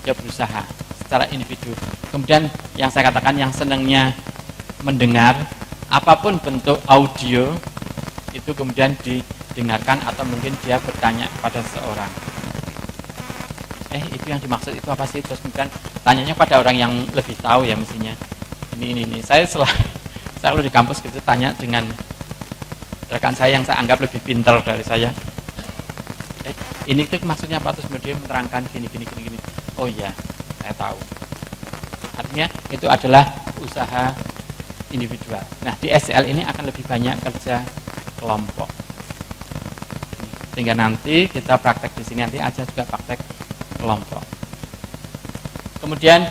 dia berusaha secara individu. Kemudian yang saya katakan yang senangnya mendengar apapun bentuk audio itu kemudian didengarkan atau mungkin dia bertanya kepada seseorang. Itu yang dimaksud itu apa sih? Terus kemudian tanyanya pada orang yang lebih tahu ya mestinya. Ini. Saya selalu di kampus gitu tanya dengan rekan saya yang saya anggap lebih pintar dari saya. Ini tuh maksudnya apa? Terus kemudian menerangkan gini. Oh iya, saya tahu. Artinya itu adalah usaha individual. Nah, di SCL ini akan lebih banyak kerja kelompok. Sehingga nanti kita praktek di sini nanti aja juga praktek kelompok. Kemudian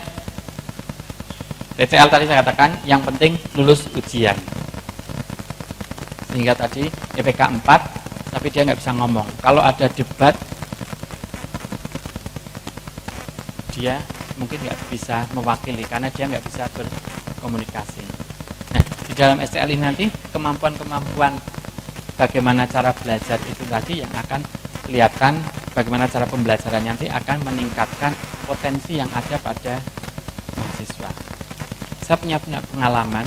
TCL tadi saya katakan yang penting lulus ujian. Sehingga tadi IPK 4 tapi dia nggak bisa ngomong. Kalau ada debat dia mungkin nggak bisa mewakili karena dia nggak bisa berkomunikasi. Nah, di dalam SCL ini nanti kemampuan-kemampuan bagaimana cara belajar itu tadi yang akan kelihatan, bagaimana cara pembelajarannya nanti akan meningkatkan potensi yang ada pada mahasiswa. Saya punya pengalaman,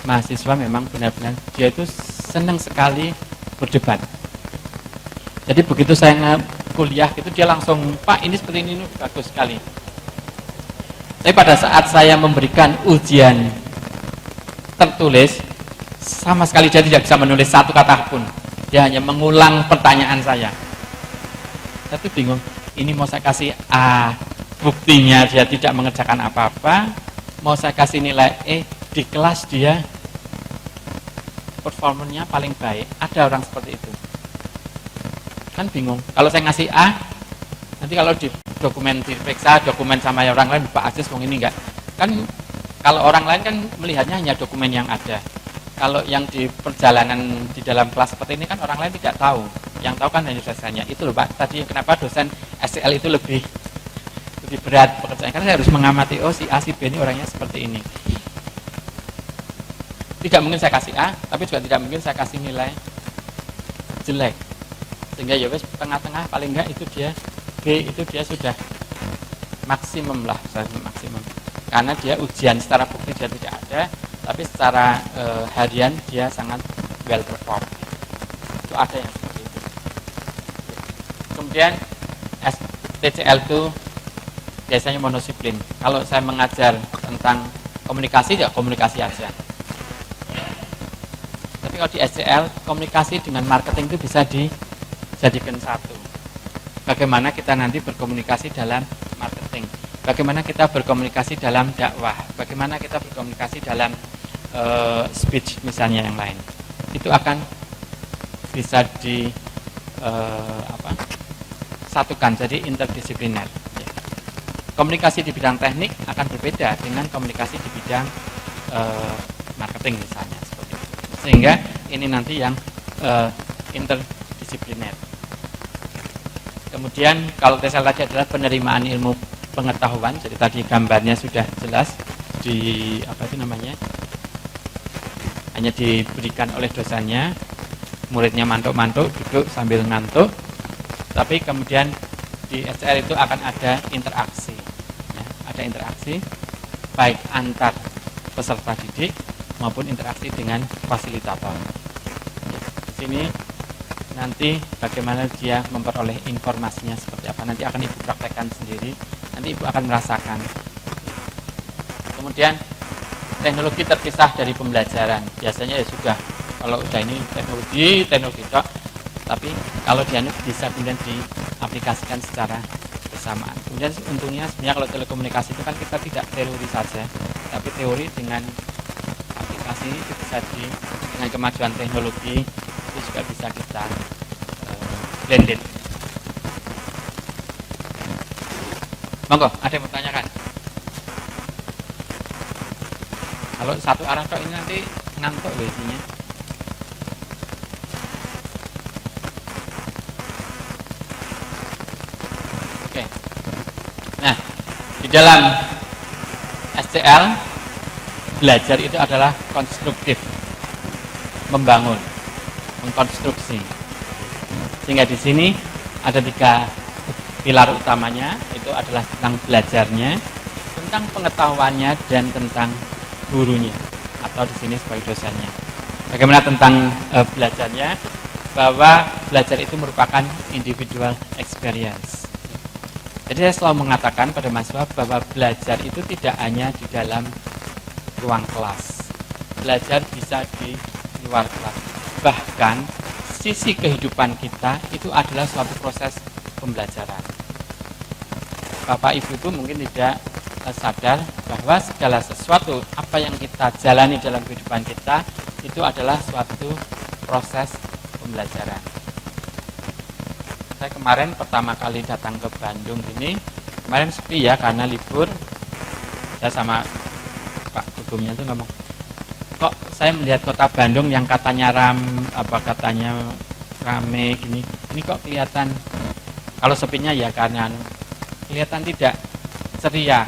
mahasiswa memang benar-benar dia itu senang sekali berdebat. Jadi begitu saya kuliah itu dia langsung, Pak ini seperti ini bagus sekali. Tapi pada saat saya memberikan ujian tertulis, sama sekali dia tidak bisa menulis satu kata pun. Dia hanya mengulang pertanyaan saya. Saya tuh bingung, ini mau saya kasih A, buktinya dia tidak mengerjakan apa-apa, mau saya kasih nilai E, di kelas dia performanya paling baik. Ada orang seperti itu. Kan bingung. Kalau saya ngasih A, nanti kalau di dokumen diperiksa, dokumen sama orang lain, Pak Aziz wong ini enggak. Kan kalau orang lain kan melihatnya hanya dokumen yang ada. Kalau yang di perjalanan di dalam kelas seperti ini kan orang lain tidak tahu. Yang tahu kan hanya dosennya. Itu loh Pak, tadi kenapa dosen SCL itu lebih berat pekerjaan. Karena saya harus mengamati, oh si A, si B ini orangnya seperti ini. Tidak mungkin saya kasih A, tapi juga tidak mungkin saya kasih nilai jelek. Sehingga ya wes tengah-tengah paling enggak itu dia B itu dia sudah maksimum lah, maksimum. Karena dia ujian secara bukti dia tidak ada, tapi secara harian dia sangat well perform. Itu ada yang seperti itu. Kemudian TCL itu biasanya monodisiplin. Kalau saya mengajar tentang komunikasi, ya komunikasi aja. Tapi kalau di SCL, komunikasi dengan marketing itu bisa dijadikan satu. Bagaimana kita nanti berkomunikasi dalam marketing, bagaimana kita berkomunikasi dalam dakwah, bagaimana kita berkomunikasi dalam speech misalnya yang lain. Itu akan bisa satukan, jadi interdisipliner. Komunikasi di bidang teknik akan berbeda dengan komunikasi di bidang marketing misalnya seperti itu. Sehingga ini nanti yang interdisipliner. Kemudian kalau TCL tadi adalah penerimaan ilmu pengetahuan, jadi tadi gambarnya sudah jelas hanya diberikan oleh dosennya, muridnya mantuk-mantuk, duduk sambil ngantuk. Tapi kemudian di SCL itu akan ada interaksi, ya, ada interaksi baik antar peserta didik maupun interaksi dengan fasilitator. Di sini nanti bagaimana dia memperoleh informasinya seperti apa, nanti akan Ibu praktekkan sendiri, nanti Ibu akan merasakan. Kemudian teknologi terpisah dari pembelajaran, biasanya ya sudah, kalau udah ini teknologi kok, tapi kalau dia bisa kemudian diaplikasikan secara bersamaan. Kemudian untungnya sebenarnya kalau telekomunikasi itu kan kita tidak teori saja, tapi teori dengan aplikasi itu bisa dengan kemajuan teknologi itu juga bisa kita blended. Monggo, ada yang mau tanyakan? Kalau satu arah kok ini nanti ngantuk loh isinya. Oke. Nah, di dalam SCL belajar itu adalah konstruktif, membangun, mengkonstruksi. Sehingga di sini ada pilar utamanya itu adalah tentang belajarnya, tentang pengetahuannya, dan tentang gurunya atau di sini sebagai dosennya. Bagaimana tentang belajarnya? Bahwa belajar itu merupakan individual experience. Jadi saya selalu mengatakan pada mahasiswa bahwa belajar itu tidak hanya di dalam ruang kelas. Belajar bisa di luar kelas. Bahkan sisi kehidupan kita itu adalah suatu proses pembelajaran. Bapak Ibu itu mungkin tidak sadar bahwa segala sesuatu apa yang kita jalani dalam kehidupan kita itu adalah suatu proses pembelajaran. Saya kemarin pertama kali datang ke Bandung ini, kemarin sepi ya karena libur. Saya sama Pak Gugumnya tuh ngomong, kok saya melihat kota Bandung yang katanya rame gini, ini kok kelihatan, kalau sepinya ya karena kelihatan tidak ceria,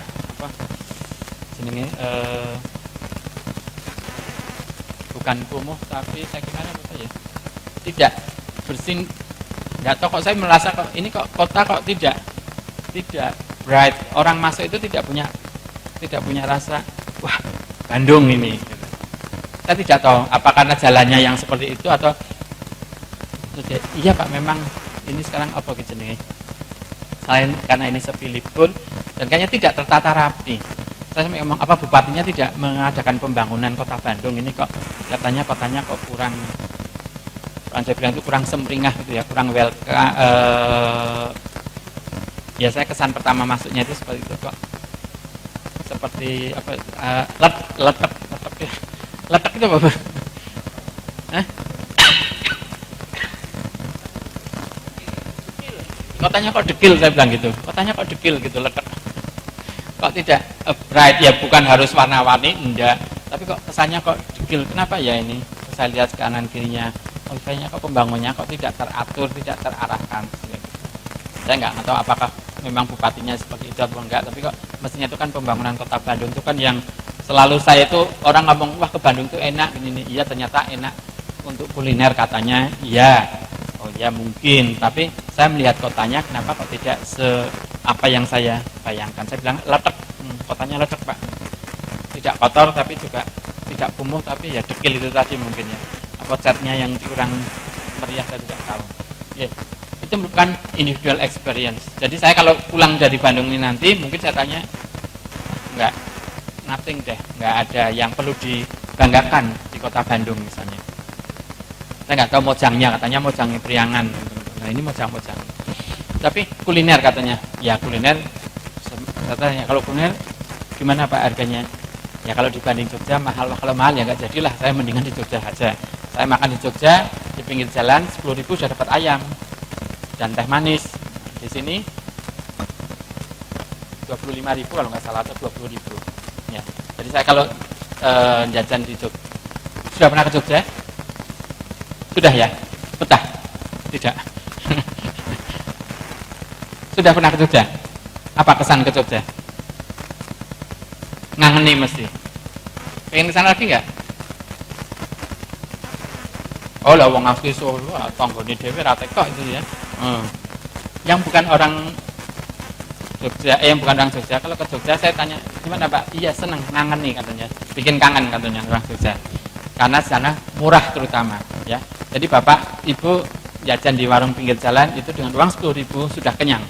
bukan kumuh tapi saya gimana ya, tidak bersih. Nggak tahu kok saya merasa kok ini kok kota kok tidak bright, orang masuk itu tidak punya rasa wah Bandung ini. Saya tidak tahu apa karena jalannya yang seperti itu atau iya Pak memang ini sekarang apa gitu nih. Selain karena ini sepi libur dan kayaknya tidak tertata rapi. Saya ngomong apa bupatinya tidak mengadakan pembangunan kota Bandung ini kok katanya kotanya kok kurang, saya bilang itu kurang semringah gitu ya, kurang ya saya kesan pertama masuknya itu seperti itu kok, seperti apa letek itu apa? Kotanya kok dekil, saya bilang gitu, kotanya kok dekil gitu, letek, kok tidak bright ya, bukan harus warna-warni enggak, tapi kok kesannya kok dekil. Kenapa ya ini? Saya lihat kanan kirinya, kayaknya kok pembangunnya kok tidak teratur, tidak terarahkan. Saya nggak tahu apakah memang bupatinya seperti itu atau enggak, tapi kok mestinya itu kan pembangunan kota Bandung itu kan yang selalu saya itu orang ngomong wah ke Bandung itu enak ini, iya ternyata enak untuk kuliner katanya, iya, oh ya mungkin, tapi saya melihat kotanya kenapa kok tidak apa yang saya bayangkan. Saya bilang letek, kotanya letek Pak, tidak kotor tapi juga tidak kumuh tapi ya dekil itu tadi mungkin ya. Apa catnya yang kurang meriah saya tidak tahu. Ya, itu merupakan individual experience. Jadi saya kalau pulang dari Bandung ini nanti mungkin saya tanya enggak, nothing deh, enggak ada yang perlu dibanggakan di kota Bandung misalnya. Saya nggak tahu mojangnya, katanya mojangnya Priangan. Nah ini mojang. Tapi kuliner katanya, ya kuliner. Katanya kalau kuliner gimana Pak harganya? Ya kalau dibanding Jogja mahal, kalau mahal ya nggak jadilah. Saya mendingan di Jogja aja. Saya makan di Jogja di pinggir jalan 10.000 sudah dapat ayam dan teh manis. Di sini 25.000 kalau nggak salah atau 20.000. Ya. Jadi saya kalau jajan di Jogja, sudah pernah ke Jogja? Sudah ya? Betah? Tidak. Sudah pernah ke Jogja? Apa kesan ke Jogja? Ngangeni mesti. Pengen kesana lagi nggak? Oh lah wong asli Solo, tanggane dhewe ra teko itu ya. Yang bukan orang Jogja, yang bukan orang Jogja, kalau ke Jogja saya tanya, gimana Pak? Iya seneng, ngangeni katanya. Bikin kangen katanya orang Jogja. Karena sana murah terutama, ya. Jadi Bapak, Ibu jajan di warung pinggir jalan itu dengan uang 10.000 sudah kenyang,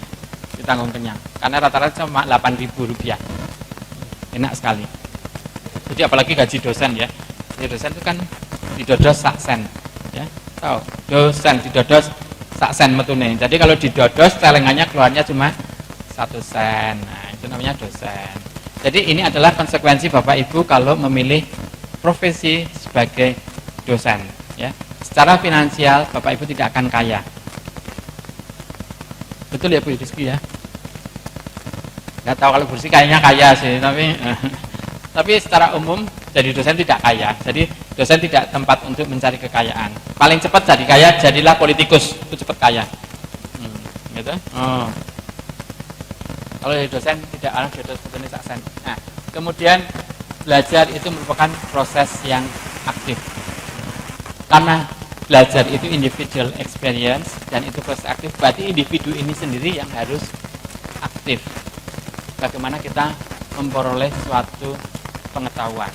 ditanggung kenyang. Karena rata-rata cuma 8.000 rupiah. Enak sekali. Jadi apalagi gaji dosen ya. Gaji dosen itu kan didodos sak sen, ya. Tahu? Dosen didodos sak sen metune. Jadi kalau didodos celengannya keluarnya cuma 1 sen. Nah, itu namanya dosen. Jadi ini adalah konsekuensi Bapak Ibu kalau memilih profesi sebagai dosen, ya. Secara finansial Bapak Ibu tidak akan kaya. Betul ya Bu Rizky ya? Nggak tahu kalau Bu Rizky kayaknya kaya sih, tapi secara umum jadi dosen tidak kaya. Jadi dosen tidak tempat untuk mencari kekayaan. Paling cepat jadi kaya, jadilah politikus, itu cepat kaya. Gitu? Oh. Kalau jadi dosen tidak ada dosen seperti saksen. Nah, kemudian belajar itu merupakan proses yang aktif. Karena belajar itu individual experience dan itu proses aktif, berarti individu ini sendiri yang harus aktif. Bagaimana kita memperoleh suatu pengetahuan.